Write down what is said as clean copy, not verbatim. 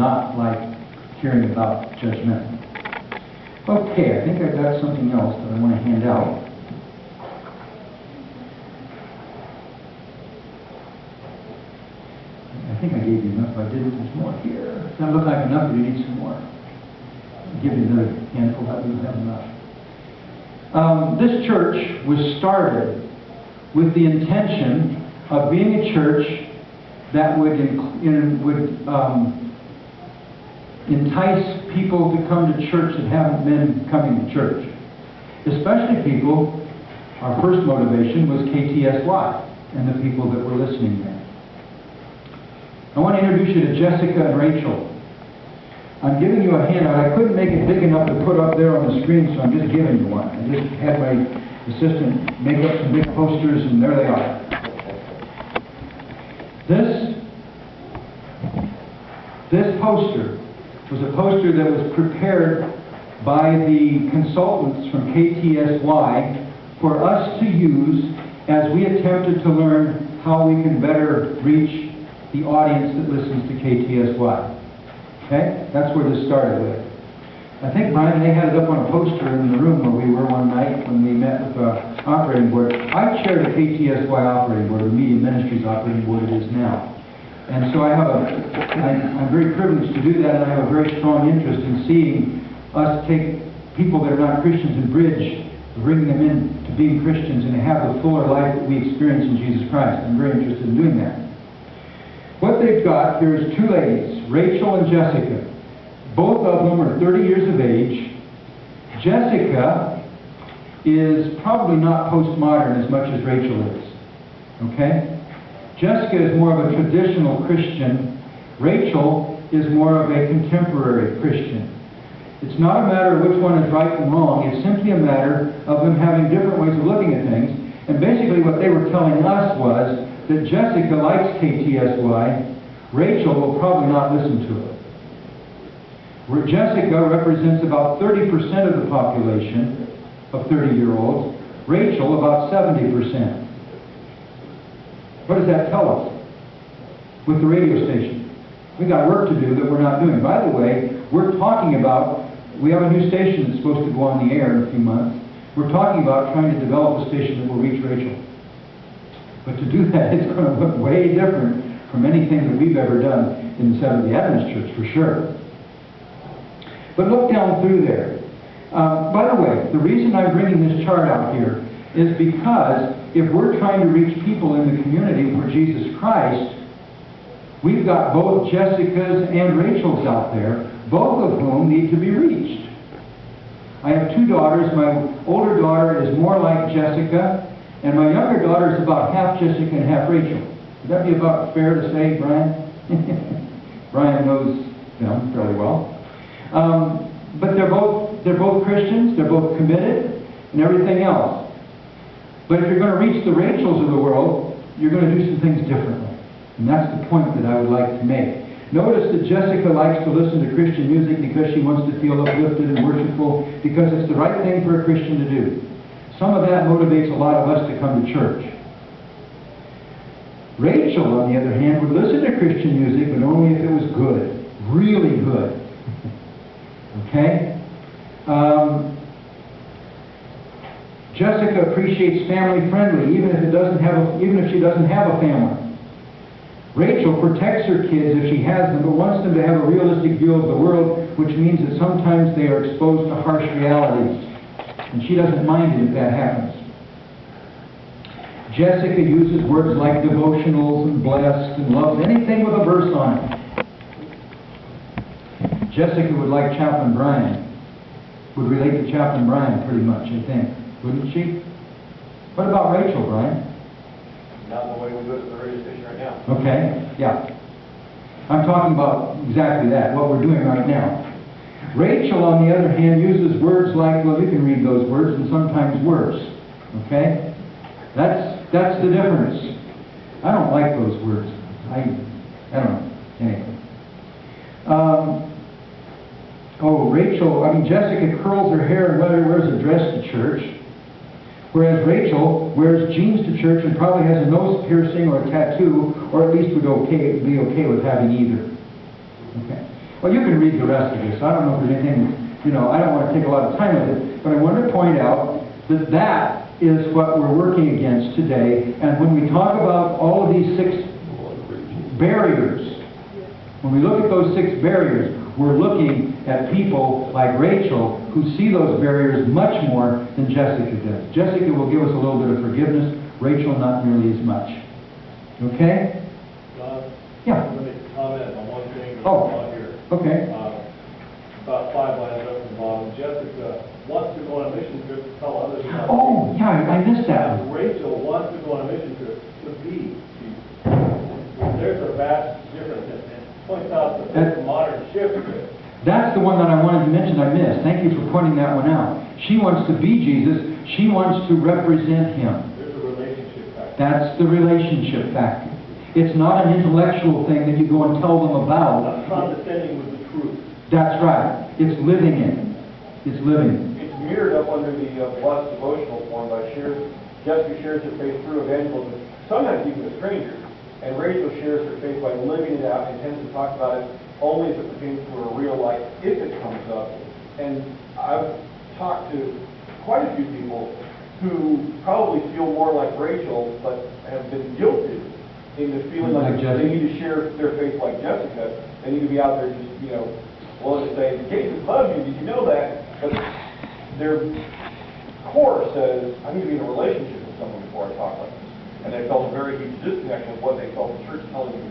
not like hearing about judgment. Okay, I think I've got something else that I want to hand out. I think I gave you enough. If I didn't, there's more here. It doesn't look like enough, but you need some more. I'll give you another handful, that we don't have enough. This church was started with the intention of being a church that would entice people to come to church that haven't been coming to church. Especially people, our first motivation was KTSY and the people that were listening there. I want to introduce you to Jessica and Rachel. I'm giving you a handout. I couldn't make it big enough to put up there on the screen, so I'm just giving you one. I just had my assistant make up some big posters, and there they are. This poster was a poster that was prepared by the consultants from KTSY for us to use as we attempted to learn how we can better reach the audience that listens to KTSY. Okay? That's where this started with. I think, Brian, they had it up on a poster in the room where we were one night when we met with the operating board. I chair the KTSY operating board, the Media Ministries operating board it is now. And so I'm very privileged to do that, and I have a very strong interest in seeing us take people that are not Christians and bridge, bring them in to being Christians and have the fuller life that we experience in Jesus Christ. I'm very interested in doing that. What they've got here is two ladies, Rachel and Jessica. Both of them are 30 years of age. Jessica is probably not postmodern as much as Rachel is. Okay? Jessica is more of a traditional Christian. Rachel is more of a contemporary Christian. It's not a matter of which one is right and wrong. It's simply a matter of them having different ways of looking at things. And basically what they were telling us was that Jessica likes KTSY. Rachel will probably not listen to it. Where Jessica represents about 30% of the population of 30-year-olds, Rachel about 70%. What does that tell us with the radio station? We've got work to do that we're not doing. By the way, we're talking about, we have a new station that's supposed to go on the air in a few months. We're talking about trying to develop a station that will reach Rachel. But to do that, it's going to look way different from anything that we've ever done in the Seventh-day-Adventist Church, for sure. But look down through there. By the way, the reason I'm bringing this chart out here is because if we're trying to reach people in the community for Jesus Christ, we've got both Jessicas and Rachels out there, both of whom need to be reached. I have two daughters. My older daughter is more like Jessica, and my younger daughter is about half Jessica and half Rachel. Would that be about fair to say, Brian? Brian knows them fairly well. But they're both Christians, they're both committed, and everything else. But if you're going to reach the Rachels of the world, you're going to do some things differently. And that's the point that I would like to make. Notice that Jessica likes to listen to Christian music because she wants to feel uplifted and worshipful, because it's the right thing for a Christian to do. Some of that motivates a lot of us to come to church. Rachel, on the other hand, would listen to Christian music, but only if it was good. Really good. Okay? Jessica appreciates family-friendly, even if she doesn't have a family. Rachel protects her kids if she has them, but wants them to have a realistic view of the world, which means that sometimes they are exposed to harsh realities. And she doesn't mind it if that happens. Jessica uses words like devotionals and blessed and loves anything with a verse on it. Jessica would like Chaplain Brian. Would relate to Chaplain Brian pretty much, I think. Wouldn't she? What about Rachel, Brian? Not the way we do it at the radio station right now. Okay, yeah. I'm talking about exactly that, what we're doing right now. Rachel, on the other hand, uses words like, well, you can read those words, and sometimes worse. Okay? That's the difference. I don't like those words. I don't know. Anyway. Jessica curls her hair and wears a dress to church, whereas Rachel wears jeans to church and probably has a nose piercing or a tattoo, or at least would be okay with having either. Okay. Well, you can read the rest of this. I don't know if there's anything, you know, I don't want to take a lot of time with it, but I wanted to point out that that is what we're working against today. And when we talk about all of these 6 barriers, when we look at those 6 barriers, we're looking at people like Rachel who see those barriers much more than Jessica does. Jessica will give us a little bit of forgiveness, Rachel not nearly as much. Okay? John? Yeah. Let me comment on one thing that's Oh. on here. Okay. About 5 lines up from the bottom. Jessica wants to go on a mission trip to tell others about Oh, yeah, I missed that one. Rachel wants to go on a mission trip to be Jesus. There's a vast difference, and it points out the modern shift there. That's the one that I wanted to mention I missed. Thank you for pointing that one out. She wants to be Jesus. She wants to represent Him. There's a relationship factor. That's the relationship factor. It's not an intellectual thing that you go and tell them about. Not condescending with the truth. That's right. It's living it. It's living. It's mirrored up under the Blessed Devotional form by Jessica shares her faith through evangelism, sometimes even with strangers, and Rachel shares her faith by living it out and tends to talk about it only as it pertains to her real life, if it comes up. And I've talked to quite a few people who probably feel more like Rachel, but have been guilted into feeling like they need to share their faith like Jessica. They need to be out there just, you know, well, to say, Jesus loves you, did you know that? But their core says, I need to be in a relationship with someone before I talk like this. And they felt a very huge disconnect with what they felt the church telling them